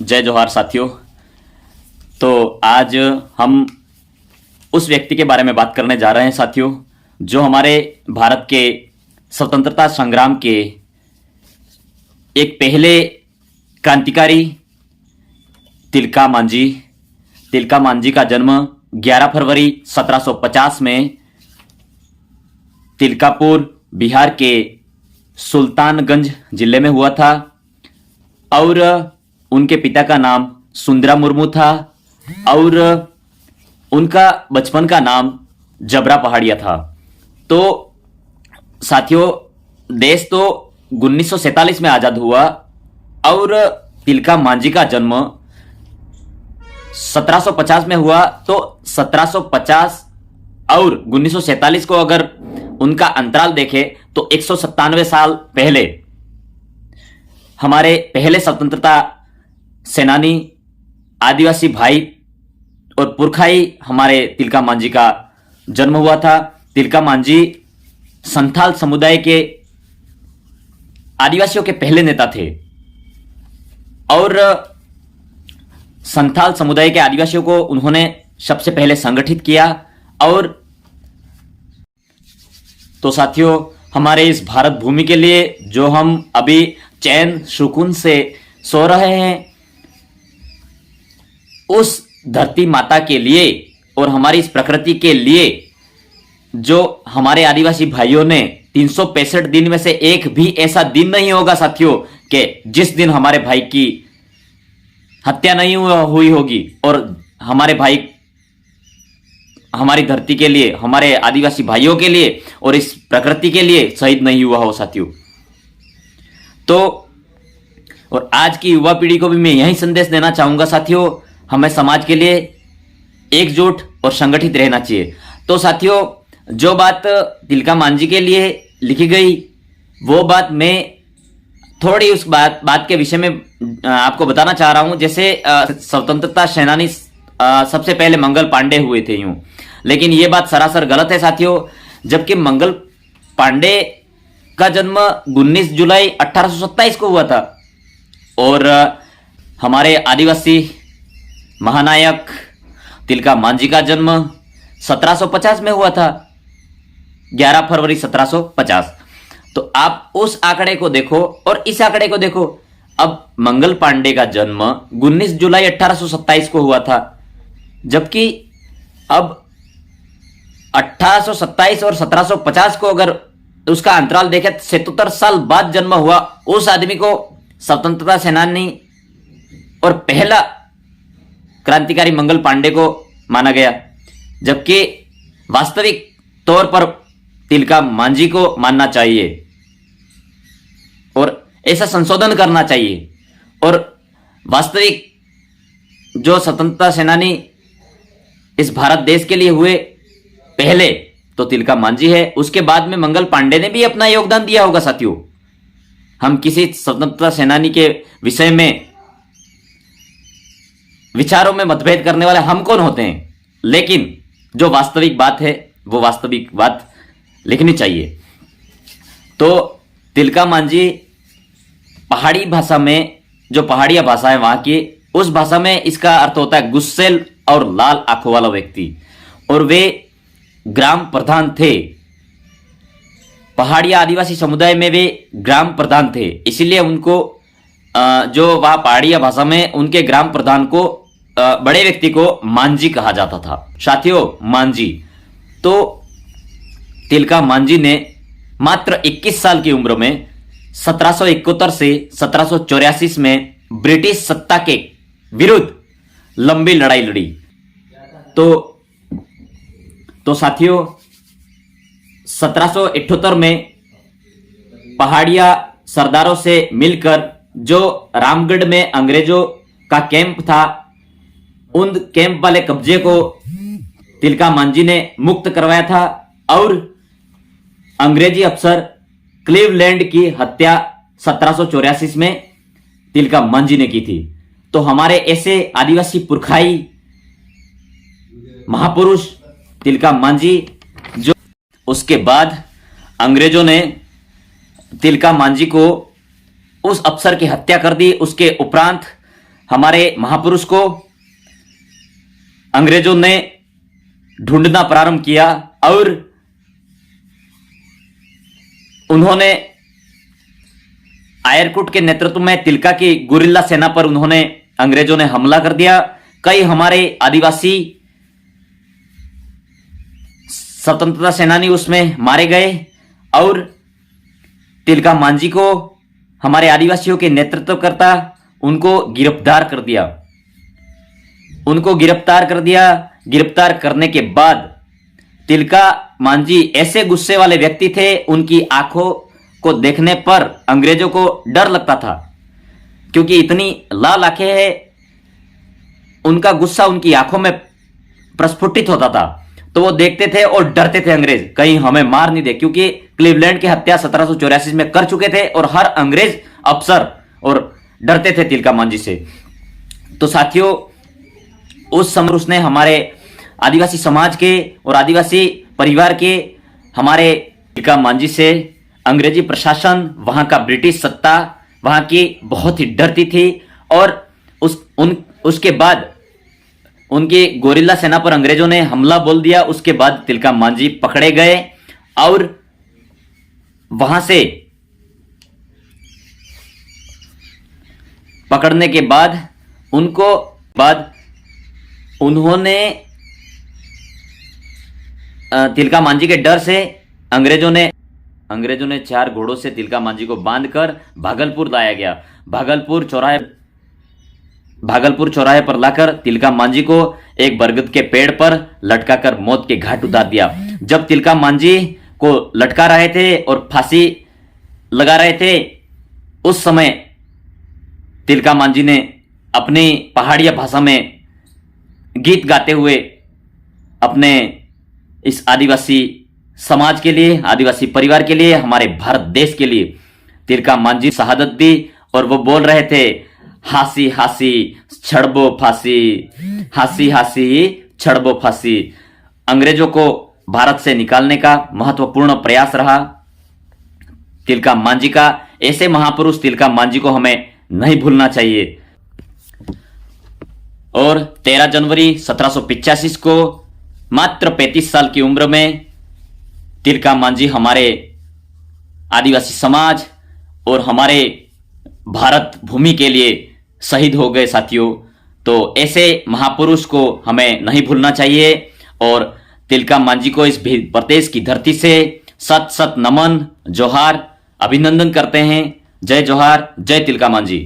जय जोहार साथियों। तो आज हम उस व्यक्ति के बारे में बात करने जा रहे हैं साथियों, जो हमारे भारत के स्वतंत्रता संग्राम के एक पहले क्रांतिकारी तिलका मांझी। तिलका मांझी का जन्म 11 फरवरी 1750 में तिलकापुर बिहार के सुल्तानगंज जिले में हुआ था और उनके पिता का नाम सुंदरा मुर्मू था और उनका बचपन का नाम जबरा पहाड़िया था। तो साथियों, देश तो 1947 में आजाद हुआ और तिलका मांझी का जन्म 1750 में हुआ। तो 1750 और 1947 को अगर उनका अंतराल देखें तो 197 साल पहले हमारे पहले स्वतंत्रता सेनानी, आदिवासी भाई और पुरखाई हमारे तिलका मांझी का जन्म हुआ था। तिलका मांझी संथाल समुदाय के आदिवासियों के पहले नेता थे और संथाल समुदाय के आदिवासियों को उन्होंने सबसे पहले संगठित किया। और तो साथियों, हमारे इस भारत भूमि के लिए जो हम अभी चैन सुकून से सो रहे हैं, उस धरती माता के लिए और हमारी इस प्रकृति के लिए जो हमारे आदिवासी भाइयों ने 365 दिन में से एक भी ऐसा दिन नहीं होगा साथियों कि जिस दिन हमारे भाई की हत्या नहीं हुई होगी और हमारे भाई हमारी धरती के लिए, हमारे आदिवासी भाइयों के लिए और इस प्रकृति के लिए शहीद नहीं हुआ हो साथियों। तो और आज की युवा पीढ़ी को भी मैं यही संदेश देना चाहूंगा साथियों, हमें समाज के लिए एकजुट और संगठित रहना चाहिए। तो साथियों, जो बात तिलका मांझी के लिए लिखी गई वो बात मैं थोड़ी उस बात के विषय में आपको बताना चाह रहा हूं। जैसे स्वतंत्रता सेनानी सबसे पहले मंगल पांडे हुए थे यूं, लेकिन ये बात सरासर गलत है साथियों। जबकि मंगल पांडे का जन्म 19 जुलाई 1827 को हुआ था और हमारे आदिवासी महानायक तिलका मांझी का जन्म 1750 में हुआ था, 11 फरवरी 1750। तो आप उस आंकड़े को देखो और इस आंकड़े को देखो। अब मंगल पांडे का जन्म 19 जुलाई 1827 को हुआ था, जबकि अब 1827 और 1750 को अगर उसका अंतराल देखें, 77 साल बाद जन्म हुआ उस आदमी को स्वतंत्रता सेनानी और पहला क्रांतिकारी मंगल पांडे को माना गया, जबकि वास्तविक तौर पर तिलका मांझी को मानना चाहिए और ऐसा संशोधन करना चाहिए। और वास्तविक जो स्वतंत्रता सेनानी इस भारत देश के लिए हुए पहले तो तिलका मांझी है, उसके बाद में मंगल पांडे ने भी अपना योगदान दिया होगा साथियों। हम किसी स्वतंत्रता सेनानी के विषय में विचारों में मतभेद करने वाले हम कौन होते हैं, लेकिन जो वास्तविक बात है वो वास्तविक बात लिखनी चाहिए। तो तिलका मांझी पहाड़ी भाषा में, जो पहाड़िया भाषा है वहां की, उस भाषा में इसका अर्थ होता है गुस्सेल और लाल आंखों वाला व्यक्ति। और वे ग्राम प्रधान थे, पहाड़िया आदिवासी समुदाय में वे ग्राम प्रधान थे, इसीलिए उनको जो वह पहाड़िया भाषा में उनके ग्राम प्रधान को, बड़े व्यक्ति को मांझी कहा जाता था साथियों, मांझी। तो तिलका मांझी ने मात्र 21 साल की उम्र में 1771 से 1784 में ब्रिटिश सत्ता के विरुद्ध लंबी लड़ाई लड़ी। तो साथियों, 1778 में पहाड़िया सरदारों से मिलकर जो रामगढ़ में अंग्रेजों का कैंप था, उन कैंप वाले कब्जे को तिलका मांझी ने मुक्त करवाया था और अंग्रेजी अफसर क्लीवलैंड की हत्या 1784 में तिलका मांझी ने की थी। तो हमारे ऐसे आदिवासी पुरखाई महापुरुष तिलका मांझी, जो उसके बाद अंग्रेजों ने तिलका मांझी को उस अफसर की हत्या कर दी। उसके उपरांत हमारे महापुरुष को अंग्रेजों ने ढूंढना प्रारंभ किया और उन्होंने आयरकुट के नेतृत्व में तिलका की गुरिल्ला सेना पर उन्होंने अंग्रेजों ने हमला कर दिया। कई हमारे आदिवासी स्वतंत्रता सेनानी उसमें मारे गए और तिलका मांझी को हमारे आदिवासियों के नेतृत्वकर्ता उनको गिरफ्तार कर दिया। गिरफ्तार करने के बाद तिलका मांझी ऐसे गुस्से वाले व्यक्ति थे, उनकी आंखों को देखने पर अंग्रेजों को डर लगता था, क्योंकि इतनी लाल आंखें हैं, उनका गुस्सा उनकी आंखों में प्रस्फुटित होता था। तो वो देखते थे और डरते थे अंग्रेज कहीं हमें मार नहीं दे, क्योंकि क्लीवलैंड की हत्या 1784 में कर चुके थे और हर अंग्रेज अफसर और डरते थे तिलका मांझी से। तो साथियों, उस समय उसने हमारे आदिवासी समाज के और आदिवासी परिवार के हमारे तिलका मांझी से अंग्रेजी प्रशासन, वहां का ब्रिटिश सत्ता वहां की बहुत ही डरती थी और उसके बाद उनकी गोरिल्ला सेना पर अंग्रेजों ने हमला बोल दिया। उसके बाद तिलका मांझी पकड़े गए और वहां से पकड़ने के बाद उन्होंने तिलका मांझी के डर से अंग्रेजों ने 4 घोड़ों से तिलका मांझी को बांधकर भागलपुर लाया गया। भागलपुर चौराहे पर लाकर तिलका मांझी को एक बरगद के पेड़ पर लटकाकर मौत के घाट उतार दिया। जब तिलका मांझी को लटका रहे थे और फांसी लगा रहे थे, उस समय तिलका मांझी ने अपनी पहाड़िया भाषा में गीत गाते हुए अपने इस आदिवासी समाज के लिए, आदिवासी परिवार के लिए, हमारे भारत देश के लिए तिलका मांझी शहादत दी। और वो बोल रहे थे, हासी हासी छड़बो फांसी, हासी हासी छड़बो फांसी। अंग्रेजों को भारत से निकालने का महत्वपूर्ण प्रयास रहा तिलका मांझी का। ऐसे महापुरुष तिलका मांझी को हमें नहीं भूलना चाहिए। और 13 जनवरी 1785 को मात्र 35 साल की उम्र में तिलका मांझी हमारे आदिवासी समाज और हमारे भारत भूमि के लिए शहीद हो गए साथियों। तो ऐसे महापुरुष को हमें नहीं भूलना चाहिए और तिलका मांझी को इस प्रदेश की धरती से सत सत नमन, जोहार, अभिनंदन करते हैं। जय जोहार, जय तिलका मांझी।